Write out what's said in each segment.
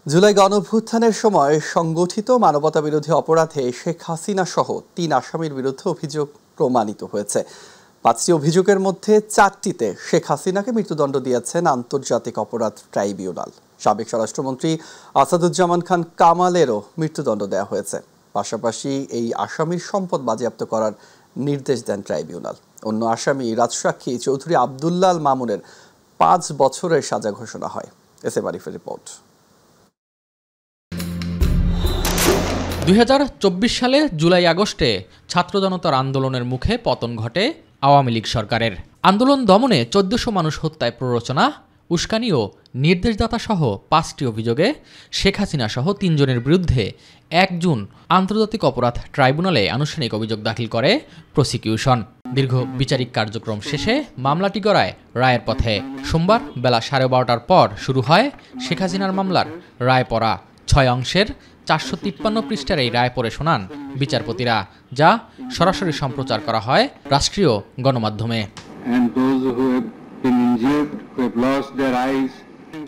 জুলাই গণঅভ্যুত্থানের সময় সংগঠিত মানবতাবিরোধী অপরাধে শেখ হাসিনা সহ ৩ আসামির বিরুদ্ধে অভিযোগ প্রমাণিত হয়েছে। ৫টি অভিযোগের মধ্যে ৪টিতে শেখ হাসিনাকে মৃত্যুদণ্ড দিয়েছেন আন্তর্জাতিক অপরাধ ট্রাইব্যুনাল। সাবেক স্বরাষ্ট্রমন্ত্রী আসাদুজ্জামান খান কামালেরও মৃত্যুদণ্ড দেওয়া হয়েছে। পাশাপাশি এই আসামির সম্পদ বাজেয়াপ্ত করার নির্দেশ দেন ট্রাইব্যুনাল। অন্য আসামি রাজসাক্ষী চৌধুরী আব্দুল্লাহ আল মামুনের ৫ বছরের সাজা ঘোষণা হয়। এসএম আরিফের রিপোর্ট। ২০২৪ সালে জুলাই আগস্টে ছাত্র জনতার আন্দোলনের মুখে পতন ঘটে আওয়ামী লীগ সরকারের। আন্দোলন দমনে ১৪০০ মানুষ হত্যায় প্ররোচনা, উস্কানি ও নির্দেশদাতা সহ ৫টি অভিযোগে শেখ হাসিনা সহ ৩ জনের বিরুদ্ধে ১ জুন আন্তর্জাতিক অপরাধ ট্রাইব্যুনালে আনুষ্ঠানিক অভিযোগ দাখিল করে প্রসিকিউশন। দীর্ঘ বিচারিক কার্যক্রম শেষে মামলাটি গড়ায় রায়ের পথে। সোমবার বেলা ১২:৩০টার পর শুরু হয় শেখ হাসিনার মামলার রায় পড়া। ৬ অংশের ৪৫৩ পৃষ্ঠার এই রায় পড়ে শোনান বিচারপতিরা, যা সরাসরি সম্প্রচার করা হয় রাষ্ট্রীয় গণমাধ্যমে।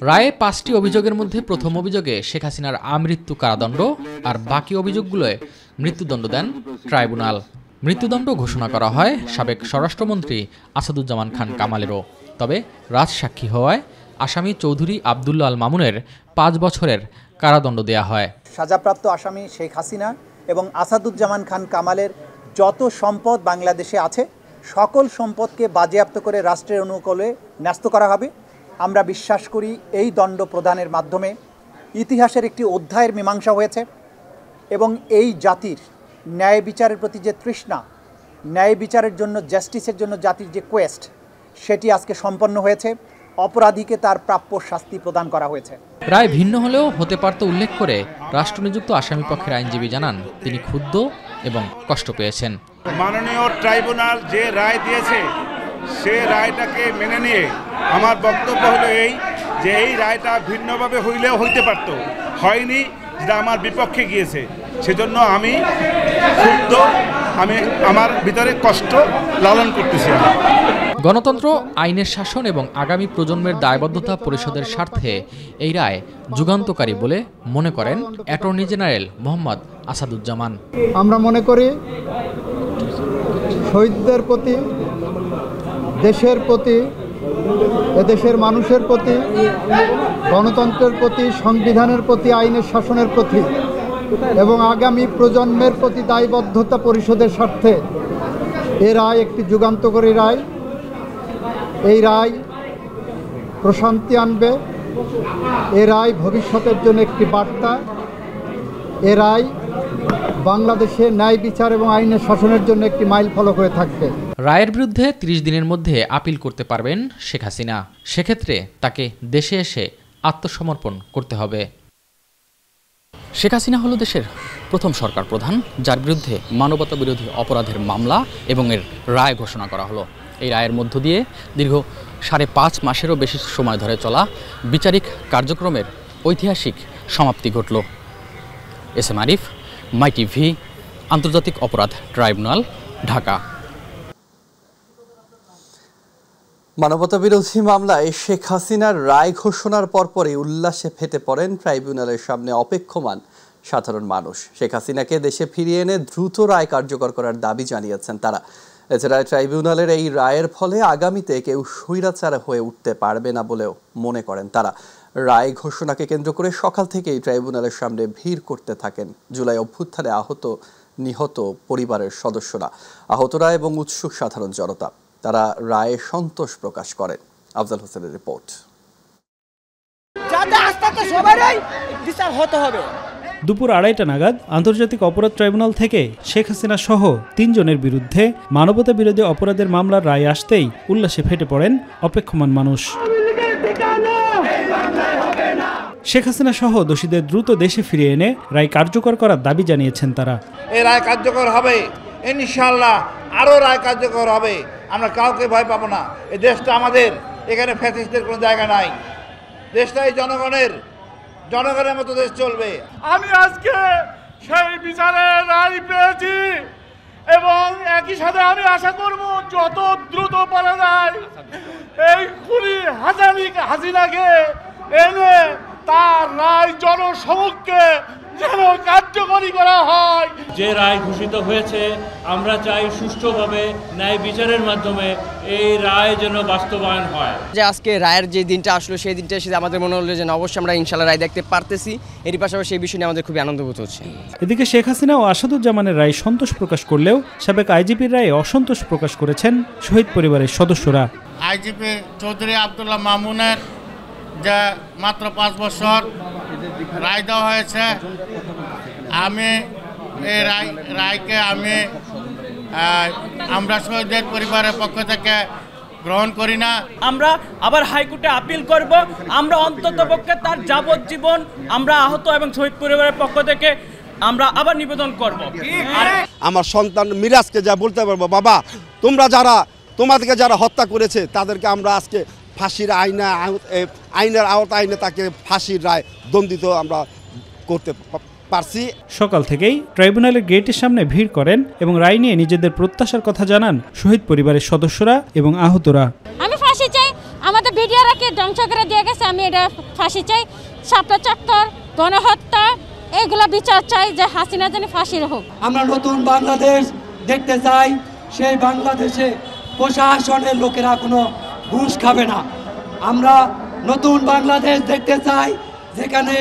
রায়ে ৫টি অভিযোগের মধ্যে প্রথম অভিযোগে শেখ হাসিনার আমৃত্যু কারাদণ্ড আর বাকি অভিযোগগুলোয় মৃত্যুদণ্ড দেন ট্রাইব্যুনাল। মৃত্যুদণ্ড ঘোষণা করা হয় সাবেক স্বরাষ্ট্রমন্ত্রী আসাদুজ্জামান খান কামালেরও। তবে রাজসাক্ষী হওয়ায় আসামি চৌধুরী আব্দুল্লাহ আল মামুনের ৫ বছরের কারাদণ্ড দেয়া হয়। সাজাপ্রাপ্ত আসামি শেখ হাসিনা এবং আসাদুজ্জামান খান কামালের যত সম্পদ বাংলাদেশে আছে সকল সম্পদকে বাজেয়াপ্ত করে রাষ্ট্রের অনুকূলে ন্যস্ত করা হবে। আমরা বিশ্বাস করি এই দণ্ড প্রদানের মাধ্যমে ইতিহাসের একটি অধ্যায়ের মীমাংসা হয়েছে এবং এই জাতির ন্যায় বিচারের প্রতি যে তৃষ্ণা, ন্যায় বিচারের জন্য, জাস্টিসের জন্য জাতির যে কোয়েস্ট, সেটি আজকে সম্পন্ন হয়েছে। অপরাধীকে তার প্রাপ্য শাস্তি প্রদান করা হয়েছে। রায় ভিন্ন হলেও হতে পারত উল্লেখ করে রাষ্ট্রনিযুক্ত আসামি পক্ষের আইনজীবী জানান, তিনি ক্ষুব্ধ এবং কষ্ট পেয়েছেন। মাননীয় ট্রাইব্যুনাল যে রায় দিয়েছে সে রায়টাকে মেনে নিয়ে আমার বক্তব্য হলো এই যে এই রায়টা ভিন্নভাবে হইলেও হইতে পারত, হয়নি, যেটা আমার বিপক্ষে গিয়েছে। সেজন্য আমি ক্ষুব্ধ, আমি আমার ভিতরে কষ্ট লালন করতেছি। গণতন্ত্র, আইনের শাসন এবং আগামী প্রজন্মের দায়বদ্ধতা পরিষদের স্বার্থে এই রায় যুগান্তকারী বলে মনে করেন অ্যাটর্নি জেনারেল মোহাম্মদ আসাদুজ্জামান। আমরা মনে করি শহীদদের প্রতি, দেশের প্রতি, এদেশের মানুষের প্রতি, গণতন্ত্রের প্রতি, সংবিধানের প্রতি, আইনের শাসনের প্রতি এবং আগামী প্রজন্মের প্রতি দায়বদ্ধতা পরিষদের স্বার্থে এ রায় একটি যুগান্তকারী রায়। এই রায় প্রশান্তি আনবে, এ রায় ভবিষ্যতের জন্য একটি বার্তা, এ রায় বাংলাদেশে ন্যায় বিচার এবং আইনের শাসনের জন্য একটি মাইলফলক হয়ে থাকবে। রায়ের বিরুদ্ধে ৩০ দিনের মধ্যে আপিল করতে পারবেন শেখ হাসিনা। সেক্ষেত্রে তাকে দেশে এসে আত্মসমর্পণ করতে হবে। শেখ হাসিনা হলো দেশের প্রথম সরকার প্রধান যার বিরুদ্ধে মানবতা বিরোধী অপরাধের মামলা এবং এর রায় ঘোষণা করা হলো। এই রায়ের মধ্য দিয়ে দীর্ঘ ৫.৫ মাসেরও বেশি সময় ধরে চলা বিচারিক কার্যক্রমের ঐতিহাসিক সমাপ্তি ঘটল। এসএম আরিফ, মাই টিভি, আন্তর্জাতিক অপরাধ ট্রাইব্যুনাল, ঢাকা। মানবতাবিরোধী মামলায় শেখ হাসিনার রায় ঘোষণার পরপরই উল্লাসে ফেটে পড়েন ট্রাইব্যুনালের সামনে অপেক্ষমান সাধারণ মানুষ। শেখ হাসিনাকে দেশে ফিরিয়ে এনে দ্রুত রায় কার্যকর করার দাবি জানিয়েছেন তারা। এছাড়া ট্রাইব্যুনালের এই রায়ের ফলে আগামীতে কেউ স্বৈরাচার হয়ে উঠতে পারবে না বলেও মনে করেন তারা। রায় ঘোষণাকে কেন্দ্র করে সকাল থেকেই ট্রাইব্যুনালের সামনে ভিড় করতে থাকেন জুলাই অভ্যুত্থানে আহত, নিহত পরিবারের সদস্যরা, আহতরা এবং উৎসুক সাধারণ জনতা। তারা রায়ে সন্তোষ প্রকাশ করেন। আফজাল হোসেনের রিপোর্ট। দুপুর ২:৩০ নাগাদ আন্তর্জাতিক অপরাধ ট্রাইব্যুনাল থেকে শেখ হাসিনা সহ ৩ জনের বিরুদ্ধে মানবতা বিরোধী অপরাধের মামলার রায় আসতেই উল্লাসে ফেটে পড়েন অপেক্ষমান মানুষ। শেখ হাসিনা সহ দোষীদের দ্রুত দেশে ফিরিয়ে এনে রায় কার্যকর করার দাবি জানিয়েছেন তারা। এই রায় কার্যকর হবে, ইনশাআল্লাহ আরও রায় কার্যকর হবে। আমরা কাউকে ভয় পাবো না। এই দেশটা আমাদের, এখানে ফ্যাসিস্টদের কোনো জায়গা নাই। দেশটাই জনগণের, জনগণের মতো দেশ চলবে। আমি আজকে সেই বিচারের রায় পেয়েছি এবং একই সাথে আমি আশা করব যত দ্রুত পারা যায় এই খুনি হাসিনাকে এনে তার রায় জনসমক্ষে যেন কার্যকরী করা হয়। যে রায় ঘোষিত হয়েছে আমরা চাই সুষ্ঠুভাবে ন্যায় বিচারের মাধ্যমে এই রায় যেন বাস্তবায়ন হয়। যে আজকে রায়ের যে দিনটা আসলো সেই দিনটা এসে আমাদের মনে হলো যে অবশ্যই আমরা ইনশাআল্লাহ রায় দেখতে পারতেছি। এর পাশাপাশি এই বিষয় নিয়ে আমাদের খুবই আনন্দবোধ হচ্ছে। এদিকে শেখ হাসিনা ও আসাদুজ্জামানের রায়ে সন্তোষ প্রকাশ করলেও সাবেক আইজিপির রায়ে অসন্তোষ প্রকাশ করেছেন শহীদ পরিবারের সদস্যরা। আইজিপি চৌধুরী আব্দুল্লাহ মামুনের যে মাত্র 5 বছর রায় দেওয়া হয়েছে, আমি এই রায়কে আমরা শহীদের পরিবারের পক্ষ থেকে গ্রহণ করি না। আমরা আবার হাইকোর্টে আপিল করব। আমরা অন্ততপক্ষে তার যাবজ্জীবন আমরা আহত এবং শহীদ পরিবারের পক্ষ থেকে আমরা আবার নিবেদন করব। আমার সন্তান মিরাজকে যা বলতে পারবো, বাবা তোমাদেরকে যারা হত্যা করেছে তাদেরকে আমরা আজকে ফাঁসির আইনের আওতায় তাকে ফাঁসির রায় দণ্ডিত আমরা করতে পারছি। সকাল থেকেই ট্রাইব্যুনালের গেটের সামনে ভিড় করেন এবং রায় নিয়ে নিজেদের প্রত্যাশার কথা জানান শহীদ পরিবারের সদস্যরা এবং আহতরা। আমি ফাঁসি চাই, আমাদের ভিডিওরাকে ধ্বংস করে দিয়ে গেছে, আমি এটা ফাঁসি চাই। শাপলা চত্বর, গণহত্যা, এগুলো বিচার চাই, যে হাসিনা যেন ফাঁসির হোক। আমরা নতুন বাংলাদেশ দেখতে চাই, সেই বাংলাদেশে প্রশাসনের লোকেরা কোনো ঘুষ খাবে না। আমরা নতুন বাংলাদেশ দেখতে চাই যেখানে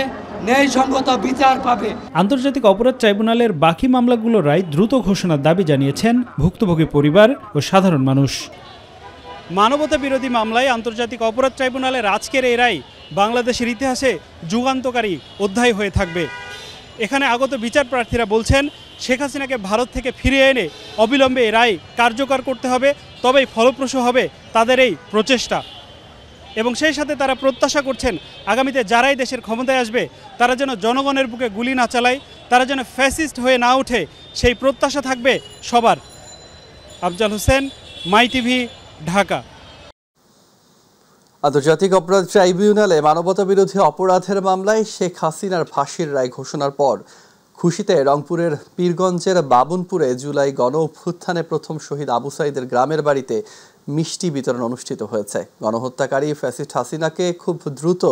ন্যায়সঙ্গত বিচার পাবে। আন্তর্জাতিক অপরাধ ট্রাইব্যুনালের বাকি মামলাগুলোর রায় দ্রুত ঘোষণার দাবি জানিয়েছেন ভুক্তভোগী পরিবার ও সাধারণ মানুষ। মানবতা বিরোধী মামলায় আন্তর্জাতিক অপরাধ ট্রাইব্যুনালের আজকের এই রায় বাংলাদেশের ইতিহাসে যুগান্তকারী অধ্যায় হয়ে থাকবে। এখানে আগত বিচার প্রার্থীরা বলছেন শেখ হাসিনাকে ভারত থেকে ফিরিয়ে এনে অবিলম্বে এই রায় কার্যকর করতে হবে, তবেই ফলপ্রসূ হবে তাদের এই প্রচেষ্টা। এবং সেই সাথে তারা প্রত্যাশা করছেন আগামীতে যারাই দেশের ক্ষমতায় আসবে তারা যেন জনগণের বুকে গুলি না চালায়, তারা যেন ফ্যাসিস্ট হয়ে না ওঠে, সেই প্রত্যাশা থাকবে সবার। আফজাল হোসেন, মাই টিভি, ঢাকা। আন্তর্জাতিক অপরাধ ট্রাইব্যুনালে মানবতা বিরোধী অপরাধের মামলায় শেখ হাসিনার ফাঁসির রায় ঘোষণার পর খুশিতে রংপুরের পীরগঞ্জের বাবুনপুরে জুলাই গণ অভ্যুত্থানে প্রথম শহীদ আবু সাঈদের গ্রামের বাড়িতে মিষ্টি বিতরণ অনুষ্ঠিত হয়েছে। গণহত্যাকারী ফ্যাসিস্ট হাসিনাকে খুব দ্রুত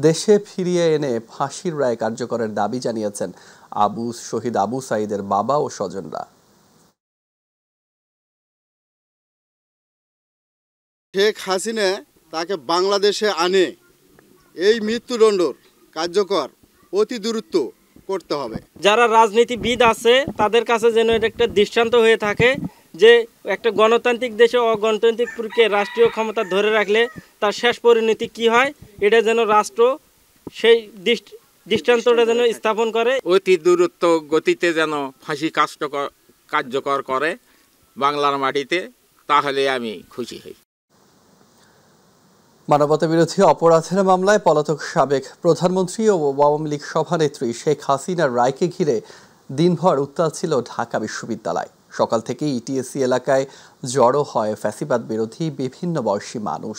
দেশে ফিরিয়ে এনে ফাঁসির রায় কার্যকরের দাবি জানিয়েছেন শহীদ আবু সাঈদের বাবা ও স্বজনরা। শেখ হাসিনা তাকে বাংলাদেশে আনে এই মৃত্যুদণ্ড কার্যকর অতি দ্রুত করতে হবে। যারা রাজনীতিবিদ আছে তাদের কাছে যেন এটা একটা দৃষ্টান্ত হয়ে থাকে যে একটা গণতান্ত্রিক দেশে অগণতান্ত্রিক প্রক্রিয়ায় রাষ্ট্রীয় ক্ষমতা ধরে রাখলে তার শেষ পরিণতি কি হয়, এটা যেন রাষ্ট্র সেই দৃষ্টান্তটা যেন স্থাপন করে। অতি দ্রুত গতিতে যেন ফাঁসি কার্যকর করে বাংলার মাটিতে, তাহলে আমি খুশি হই। মানবতা বিরোধী অপরাধের মামলায় পলাতক সাবেক প্রধানমন্ত্রী ও আওয়ামী লীগ সভানেত্রী শেখ হাসিনার রায়কে ঘিরে দিনভর উত্তাল ছিল ঢাকা বিশ্ববিদ্যালয়। সকাল থেকেই ইটিএসি এলাকায় জড়ো হয় ফ্যাসিবাদ বিরোধী বিভিন্ন বয়সী মানুষ।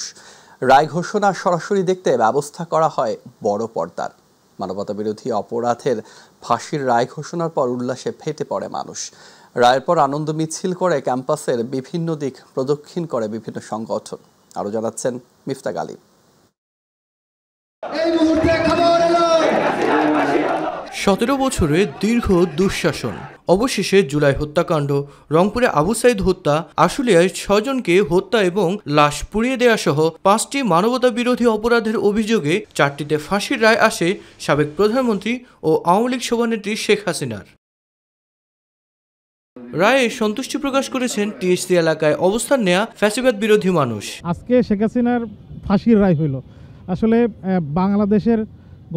রায় ঘোষণা সরাসরি দেখতে ব্যবস্থা করা হয় বড় পর্দার। মানবতা বিরোধী অপরাধের ফাঁসির রায় ঘোষণার পর উল্লাসে ফেটে পড়ে মানুষ। রায়ের পর আনন্দ মিছিল করে ক্যাম্পাসের বিভিন্ন দিক প্রদক্ষিণ করে বিভিন্ন সংগঠন। আরো জানাচ্ছেন মিফতাক আলী। 17 বছরে দীর্ঘ দুঃশাসন, অবশেষে জুলাই হত্যাকাণ্ড, রংপুরে আবু সাঈদ হত্যা, আশুলিয়ায় 6 জনকে হত্যা এবং লাশ পুড়িয়ে দেওয়া সহ 5টি মানবতা বিরোধী অপরাধের অভিযোগে 4টিতে ফাঁসির রায় আসে সাবেক প্রধানমন্ত্রী ও আওয়ামী লীগ সভানেত্রী শেখ হাসিনার। রায়ে সন্তুষ্টি প্রকাশ করেছেন টিএসসি এলাকায় অবস্থান নেয়া ফ্যাসিবাদ বিরোধী মানুষ। আজকে শেখ হাসিনার ফাঁসির রায় হইল। আসলে বাংলাদেশের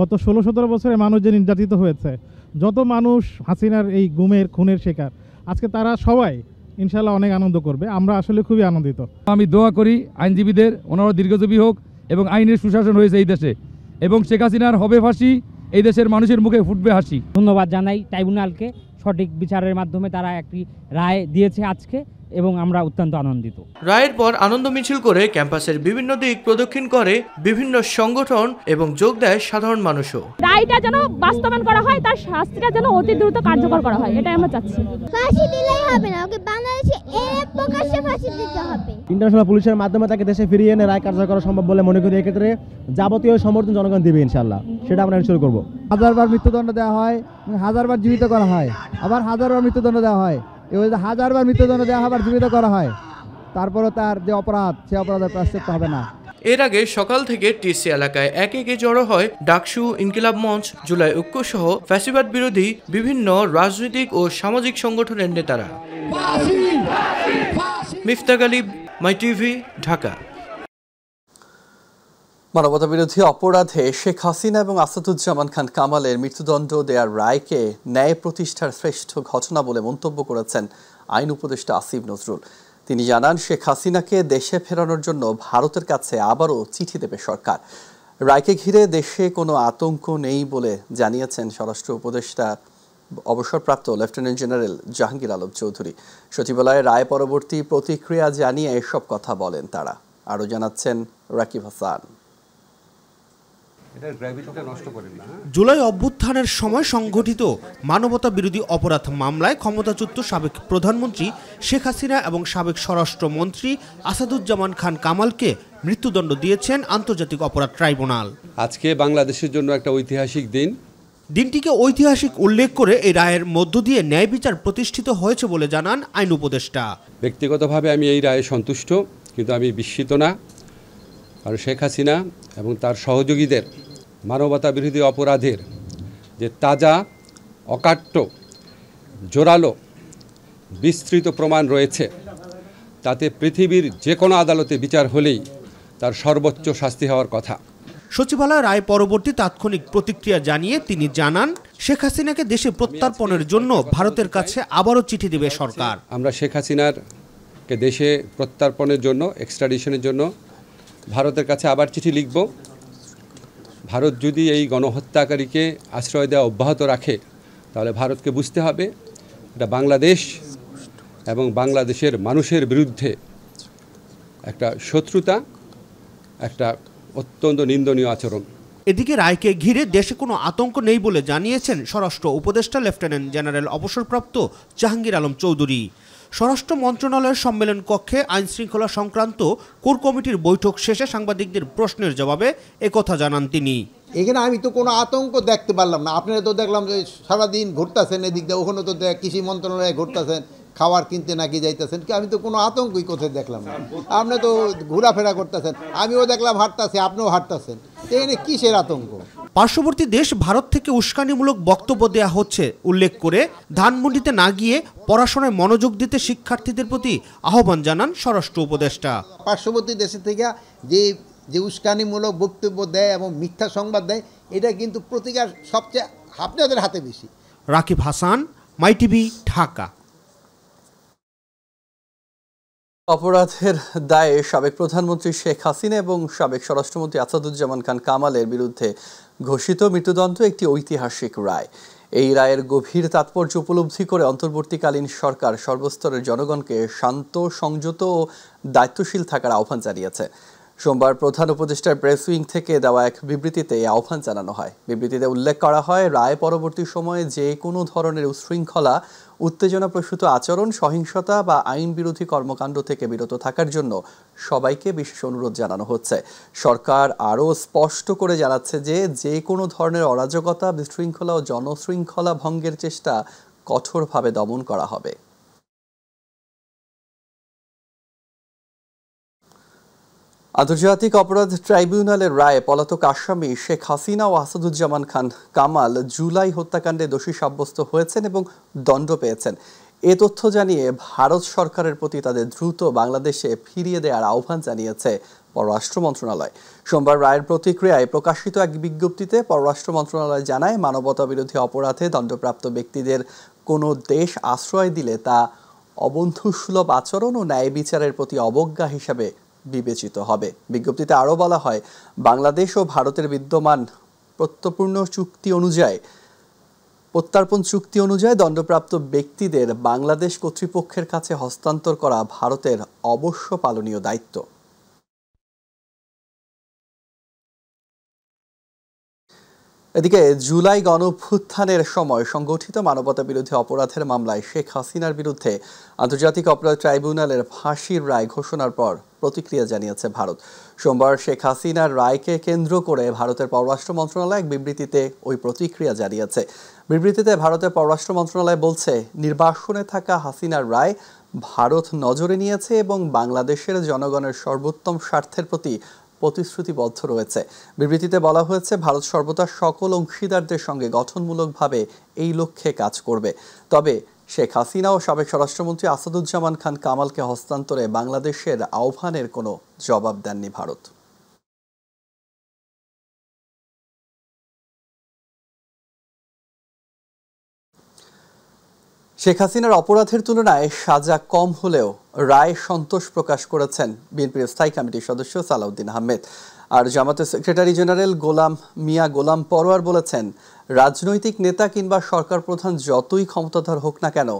গত 16-17 বছরে মানুষ যে নির্যাতিত হয়েছে, যত মানুষ হাসিনার এই গুমের খুনের শিকার, আজকে তারা সবাই ইনশাল্লাহ অনেক আনন্দ করবে। আমরা আসলে খুবই আনন্দিত। আমি দোয়া করি আইনজীবীদের, ওনারা দীর্ঘজীবী হোক এবং আইনের সুশাসন হয়েছে এই দেশে, এবং শেখ হাসিনার হবে ফাঁসি, এই দেশের মানুষের মুখে ফুটবে হাসি। ধন্যবাদ জানাই ট্রাইব্যুনালকে, সঠিক বিচারের মাধ্যমে তারা একটি রায় দিয়েছে আজকে। এবং আমরা অত্যন্ত আনন্দিত। রায়ের পর আনন্দ মিছিল করে ক্যাম্পাসের বিভিন্ন দিক প্রদক্ষিণ করে বিভিন্ন সংগঠন এবং যোগ দেয় সাধারণ মানুষও। রায়টা যেন বাস্তবায়ন করা হয়, তার শাস্তিটা যেন অতি দ্রুত কার্যকর করা হয়, এটাই আমরা চাচ্ছি। ফাঁসি দিলেই হবে না, ওকে বাংলাদেশে প্রকাশ্যে ফাঁসি দিতে হবে। ইন্টারন্যাশনাল পুলিশের মাধ্যমে তাকে দেশে ফিরিয়ে এনে রায় কার্যকর করা সম্ভব বলে মনে করি। এক্ষেত্রে যাবতীয় সমর্থন জনগণ দিবে ইনশাআল্লাহ, সেটা আমরা এনশিওর করব। হাজারবার মৃত্যুদণ্ড দেওয়া হয়, হাজারবার জীবিত করা হয়, আবার হাজারবার মৃত্যুদণ্ড দেওয়া হয়, হাজারবার মৃত্যুদণ্ড দেওয়া আবার জীবিত করা হয়, তারপরও তার যে অপরাধ সে অপরাধের প্রায়শ্চিত্ত হবে না। এর আগে সকাল থেকে টিসি এলাকায় একে একে জড়ো হয় ডাকসু, ইনকিলাব মঞ্চ, জুলাই ঐক্য সহ ফ্যাসিবাদ বিরোধী বিভিন্ন রাজনৈতিক ও সামাজিক সংগঠনের নেতারা। মিফতাহ গালিব, মাই টিভি, ঢাকা। মানবতাবিরোধী অপরাধে শেখ হাসিনা এবং আসাদুজ্জামান খান কামালের মৃত্যুদণ্ড দেওয়ার রায়কে ন্যায় প্রতিষ্ঠার শ্রেষ্ঠ ঘটনা বলে মন্তব্য করেছেন আইন উপদেষ্টা আসিফ নজরুল। তিনি জানান, শেখ হাসিনাকে দেশে ফেরানোর জন্য ভারতের কাছে আবারও চিঠি দেবে সরকার। রায়কে ঘিরে দেশে কোনো আতঙ্ক নেই বলে জানিয়েছেন স্বরাষ্ট্র উপদেষ্টা অবসরপ্রাপ্ত লেফটেন্যান্ট জেনারেল জাহাঙ্গীর আলম চৌধুরী। সচিবালয়ে রায় পরবর্তী প্রতিক্রিয়া জানিয়ে এসব কথা বলেন তারা। আরও জানাচ্ছেন রাকিব হাসান। জুলাই অভ্যুত্থানের সময় সংঘটিত মানবতা বিরোধী অপরাধ মামলায় ক্ষমতাচ্যুত সাবেক প্রধানমন্ত্রী শেখ হাসিনা এবং সাবেক স্বরাষ্ট্রমন্ত্রী আসাদুজ্জামান খান কামালকে মৃত্যুদণ্ড দিয়েছেন আন্তর্জাতিক অপরাধ ট্রাইব্যুনাল। আজকে বাংলাদেশের জন্য একটা ঐতিহাসিক দিন। দিনটিকে ঐতিহাসিক উল্লেখ করে এই রায়ের মধ্য দিয়ে ন্যায় বিচার প্রতিষ্ঠিত হয়েছে বলে জানান আইন উপদেষ্টা। ব্যক্তিগতভাবে আমি এই রায়ে সন্তুষ্ট, কিন্তু আমি বিস্মিত না। আর শেখ হাসিনা এবং তার সহযোগীদের মানবতা বিরোধী অপরাধের যে তাজা, অকাট্য, জোরালো, বিস্তৃত প্রমাণ রয়েছে, তাতে পৃথিবীর যে কোনো আদালতে বিচার হলেই তার সর্বোচ্চ শাস্তি হওয়ার কথা। সচিবালয় রায় পরবর্তী তাৎক্ষণিক প্রতিক্রিয়া জানিয়ে তিনি জানান, শেখ হাসিনাকে দেশে প্রত্যার্পণের জন্য ভারতের কাছে আবারও চিঠি দেবে সরকার। আমরা শেখ হাসিনারকে দেশে প্রত্যার্পণের জন্য, এক্সট্রাডিশনের জন্য ভারতের কাছে আবার চিঠি লিখব। ভারত যদি এই গণহত্যাকারীকে আশ্রয় দেওয়া অব্যাহত রাখে, তাহলে ভারতকে বুঝতে হবে এটা বাংলাদেশ এবং বাংলাদেশের মানুষের বিরুদ্ধে একটা শত্রুতা, একটা অত্যন্ত নিন্দনীয় আচরণ। এদিকে রায়কে ঘিরে দেশে কোনো আতঙ্ক নেই বলে জানিয়েছেন স্বরাষ্ট্র উপদেষ্টা লেফটেন্যান্ট জেনারেল অবসরপ্রাপ্ত জাহাঙ্গীর আলম চৌধুরী। স্বরাষ্ট্র মন্ত্রণালয়ের সম্মেলন কক্ষে আইন শৃঙ্খলা সংক্রান্ত কোর কমিটির বৈঠক শেষে সাংবাদিকদের প্রশ্নের জবাবে একথা জানান তিনি। এখানে আমি তো কোনো আতঙ্ক দেখতে পারলাম না। আপনারা তো দেখলাম যে সারাদিন ঘুরতেছেন এদিক দিয়ে, ওখানে তো কৃষি মন্ত্রণালয়ে ঘুরতেছেন, খাবার কিনতে নাকি যাইতেছেন, আমি তো কোনো আতঙ্কই কোথায় দেখলাম না। আপনি তো ঘোরাফেরা করতেছেন, আমিও দেখলাম হাঁটতেছি, আপনিও হাঁটতেছেন, এখানে কিসের আতঙ্ক? পার্শ্ববর্তী দেশ ভারত থেকে উস্কানিমূলক বক্তব্য দেয়া হচ্ছে উল্লেখ করে ধানমন্ডিতে না গিয়ে পড়াশোনায় মনোযোগ দিতে শিক্ষার্থীদের প্রতি আহ্বান জানান স্বরাষ্ট্র উপদেষ্টা। পার্শ্ববর্তী দেশে থেকে যে উস্কানিমূলক বক্তব্য দেয় এবং মিথ্যা সংবাদ দেয়, এটা কিন্তু প্রতিকার সবচেয়ে আপনাদের হাতে বেশি। রাকিব হাসান, মাই টিভি, ঢাকা। অপরাধের দায়ে সাবেক প্রধানমন্ত্রী শেখ হাসিনা এবং সাবেক স্বরাষ্ট্রমন্ত্রী আসাদুজ্জামান খান কামালের বিরুদ্ধে ঘোষিত মৃত্যুদণ্ড একটি ঐতিহাসিক রায়। এই রায়ের গভীর তাৎপর্য উপলব্ধি করে অন্তর্বর্তীকালীন সরকার সর্বস্তরের জনগণকে শান্ত, সংযত ও দায়িত্বশীল থাকার আহ্বান জানিয়েছে। সোমবার প্রধান উপদেষ্টার প্রেস উইং থেকে দেওয়া এক বিবৃতিতে এই আহ্বান জানানো হয়। বিবৃতিতে উল্লেখ করা হয়, রায় পরবর্তী সময়ে যে কোনো ধরনের উচ্ছৃঙ্খলা, উত্তেজনাপ্রসূত আচরণ, সহিংসতা বা আইন বিরোধী কর্মকাণ্ড থেকে বিরত থাকার জন্য সবাইকে বিশেষ অনুরোধ জানানো হচ্ছে। সরকার আরও স্পষ্ট করে জানাচ্ছে যে কোনো ধরনের অরাজকতা, বিশৃঙ্খলা ও জনশৃঙ্খলা ভঙ্গের চেষ্টা কঠোরভাবে দমন করা হবে। আন্তর্জাতিক অপরাধ ট্রাইব্যুনালের রায়ে পলাতক আসামি শেখ হাসিনা ও আসাদুজ্জামান খান কামাল জুলাই হত্যাকাণ্ডে দোষী সাব্যস্ত হয়েছেন এবং দণ্ড পেয়েছেন। এ তথ্য জানিয়ে ভারত সরকারের প্রতি তাদের দ্রুত বাংলাদেশে ফিরিয়ে দেওয়ার আহ্বান জানিয়েছে পররাষ্ট্র মন্ত্রণালয়। সোমবার রায়ের প্রতিক্রিয়ায় প্রকাশিত এক বিজ্ঞপ্তিতে পররাষ্ট্র মন্ত্রণালয় জানায়, মানবতা বিরোধী অপরাধে দণ্ডপ্রাপ্ত ব্যক্তিদের কোনো দেশ আশ্রয় দিলে তা অবন্ধুসুলভ আচরণ ও ন্যায় বিচারের প্রতি অবজ্ঞা হিসাবে বিবেচিত হবে। বিজ্ঞপ্তিতে আরও বলা হয়, বাংলাদেশ ও ভারতের বিদ্যমান প্রত্যর্পণ চুক্তি অনুযায়ী প্রত্যর্পণ চুক্তি অনুযায়ী দণ্ডপ্রাপ্ত ব্যক্তিদের বাংলাদেশ কর্তৃপক্ষের কাছে হস্তান্তর করা ভারতের অবশ্য পালনীয় দায়িত্ব। এদিকে জুলাই গণঅভ্যুত্থানের সময় সংগঠিত মানবতা বিরোধী অপরাধের মামলায় শেখ হাসিনার বিরুদ্ধে আন্তর্জাতিক অপরাধ ট্রাইব্যুনালের ফাঁসির রায় ঘোষণার পর প্রতিক্রিয়া জানিয়েছে ভারত। সোমবার শেখ হাসিনার রায়কে কেন্দ্র করে ভারতের পররাষ্ট্র মন্ত্রণালয় এক বিবৃতিতে ওই প্রতিক্রিয়া জানিয়েছে। বিবৃতিতে ভারতের পররাষ্ট্র মন্ত্রণালয় বলছে, নির্বাসনে থাকা হাসিনার রায় ভারত নজরে নিয়েছে এবং বাংলাদেশের জনগণের সর্বোত্তম স্বার্থের প্রতি প্রতিশ্রুতিবদ্ধ রয়েছে। বিবৃতিতে বলা হয়েছে, ভারত সর্বদা সকল অংশীদারদের সঙ্গে গঠনমূলকভাবে এই লক্ষ্যে কাজ করবে। তবে শেখ হাসিনা ও সাবেক স্বরাষ্ট্রমন্ত্রী আসাদুজ্জামান খান কামালকে হস্তান্তরে বাংলাদেশের আহ্বানের কোনো জবাব দেননি ভারত। শেখ হাসিনার অপরাধের তুলনায় সাজা কম হলেও রায় সন্তোষ প্রকাশ করেছেন বিএনপির স্থায়ী কমিটির সদস্য সালাউদ্দিন আহমেদ। আর জামাতের সেক্রেটারি জেনারেল গোলাম পরোয়ার বলেছেন, রাজনৈতিক নেতা কিংবা সরকার প্রধান যতই ক্ষমতাধর হোক না কেন,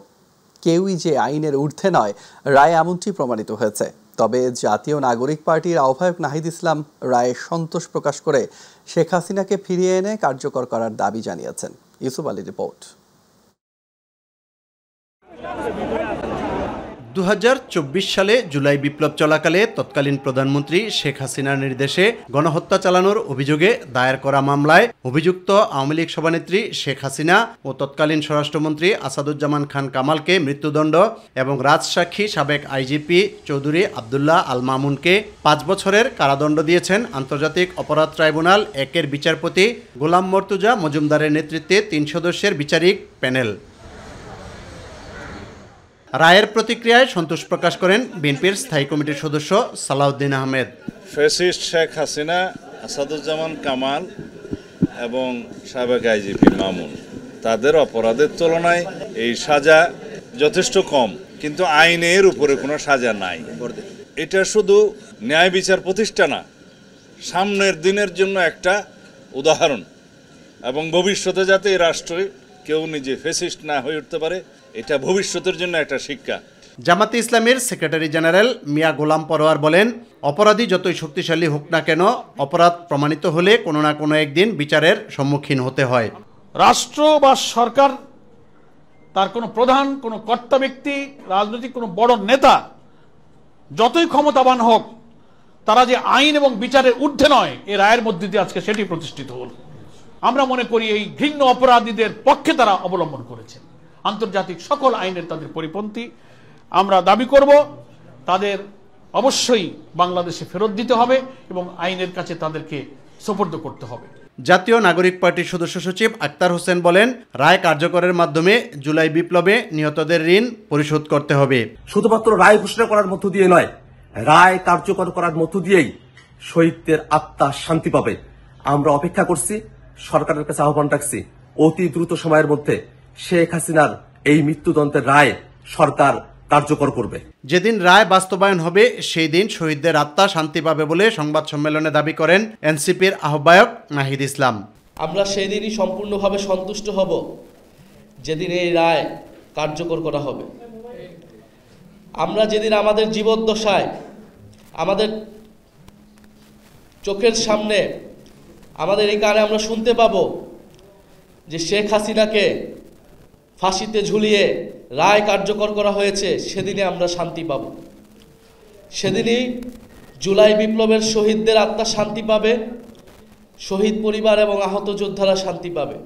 কেউই যে আইনের ঊর্ধ্বে নয়, রায় এমনটি প্রমাণিত হয়েছে। তবে জাতীয় নাগরিক পার্টির আহ্বায়ক নাহিদ ইসলাম রায়ে সন্তোষ প্রকাশ করে শেখ হাসিনাকে ফিরিয়ে এনে কার্যকর করার দাবি জানিয়েছেন। ইউসুফ আলীর রিপোর্ট। 2024 সালে জুলাই বিপ্লব চলাকালে তৎকালীন প্রধানমন্ত্রী শেখ হাসিনার নির্দেশে গণহত্যা চালানোর অভিযোগে দায়ের করা মামলায় অভিযুক্ত আওয়ামী লীগ সভানেত্রী শেখ হাসিনা ও তৎকালীন স্বরাষ্ট্রমন্ত্রী আসাদুজ্জামান খান কামালকে মৃত্যুদণ্ড এবং রাজসাক্ষী সাবেক আইজিপি চৌধুরী আবদুল্লাহ আল মামুনকে 5 বছরের কারাদণ্ড দিয়েছেন আন্তর্জাতিক অপরাধ ট্রাইব্যুনাল 1-এর বিচারপতি গোলাম মর্তুজা মজুমদারের নেতৃত্বে 3 সদস্যের বিচারিক প্যানেল। রায়ের প্রতিক্রিয়ায় সন্তোষ প্রকাশ করেন বিএনপির স্থায়ী কমিটির সদস্য সালাউদ্দিন আহমেদ। ফ্যাসিস্ট শেখ হাসিনা, আসাদুজ্জামান কামাল এবং সাবেক আইজিপি মামুন, তাদের অপরাধের তুলনায় এই সাজা যথেষ্ট কম, কিন্তু আইনের উপরে কোনো সাজা নাই। এটা শুধু ন্যায় বিচার প্রতিষ্ঠা না, সামনের দিনের জন্য একটা উদাহরণ, এবং ভবিষ্যতে যাতে এই রাষ্ট্রে কেউ নিজে ফ্যাসিস্ট না হয়ে উঠতে পারে, এটা ভবিষ্যতের জন্য একটা শিক্ষা। জামাতে ইসলামের সেক্রেটারি জেনারেল মিয়া গোলাম পরোয়ার বলেন, অপরাধী যতই শক্তিশালী হোক না কেন, অপরাধ প্রমাণিত হলে কোনো না কোনো একদিন বিচারের সম্মুখীন হতে হয়। রাষ্ট্র বা সরকার, তার কোনো প্রধান, কোনো কর্তা ব্যক্তি, রাজনৈতিক কোনো বড় নেতা যতই ক্ষমতাবান হোক, তারা যে আইন এবং বিচারের ঊর্ধ্বে নয়, এই রায়ের মধ্যে দিয়ে আজকে সেটি প্রতিষ্ঠিত হল। আমরা মনে করি এই ঘৃণ্য অপরাধীদের পক্ষে তারা অবলম্বন করেছে। আন্তর্জাতিক সকল আইনের তাদের পরিপন্থী। আমরা দাবি করব তাদের অবশ্যই বাংলাদেশে ফেরত দিতে হবে এবং আইনের কাছে তাদেরকে সোপর্দ করতে হবে। জাতীয় নাগরিক পার্টির সদস্য সচিব আক্তার হোসেন বলেন, রায় কার্যকরের মাধ্যমে জুলাই বিপ্লবে নিহতদের ঋণ পরিশোধ করতে হবে। শুধুমাত্র রায় ঘোষণা করার মধ্য দিয়ে নয়, রায় কার্যকর করার মধ্য দিয়েই শহীদদের আত্মা শান্তি পাবে। আমরা অপেক্ষা করছি, সরকারের কাছে আহ্বান রাখছি, অতি দ্রুত সময়ের মধ্যে শেখ হাসিনার এই মৃত্যুদণ্ডের রায় সরকার কার্যকর করবে। যেদিন রায় বাস্তবায়ন হবে সেই দিন শহীদদের আত্মা শান্তি পাবে বলে সংবাদ সম্মেলনে দাবি করেন এনসিপির আহ্বায়ক নাহিদ ইসলাম। আমরা সেই দিনই সম্পূর্ণভাবে সন্তুষ্ট হব যেদিন এই রায় কার্যকর করা হবে। আমরা যেদিন আমাদের জীবদ্দশায়, আমাদের চোখের সামনে, আমাদের এই কানে আমরা শুনতে পাবো যে শেখ হাসিনাকে ফাঁসিতে ঝুলিয়ে রায় কার্যকর করা হয়েছে, সেদিনে আমরা শান্তি পাব। সেদিনই জুলাই বিপ্লবের শহীদদের আত্মা শান্তি পাবে, শহীদ পরিবার এবং আহত যোদ্ধারা শান্তি পাবে।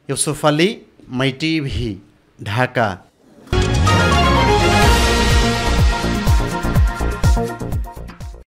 ইউসুফ আলী, মাই টিভি, ঢাকা।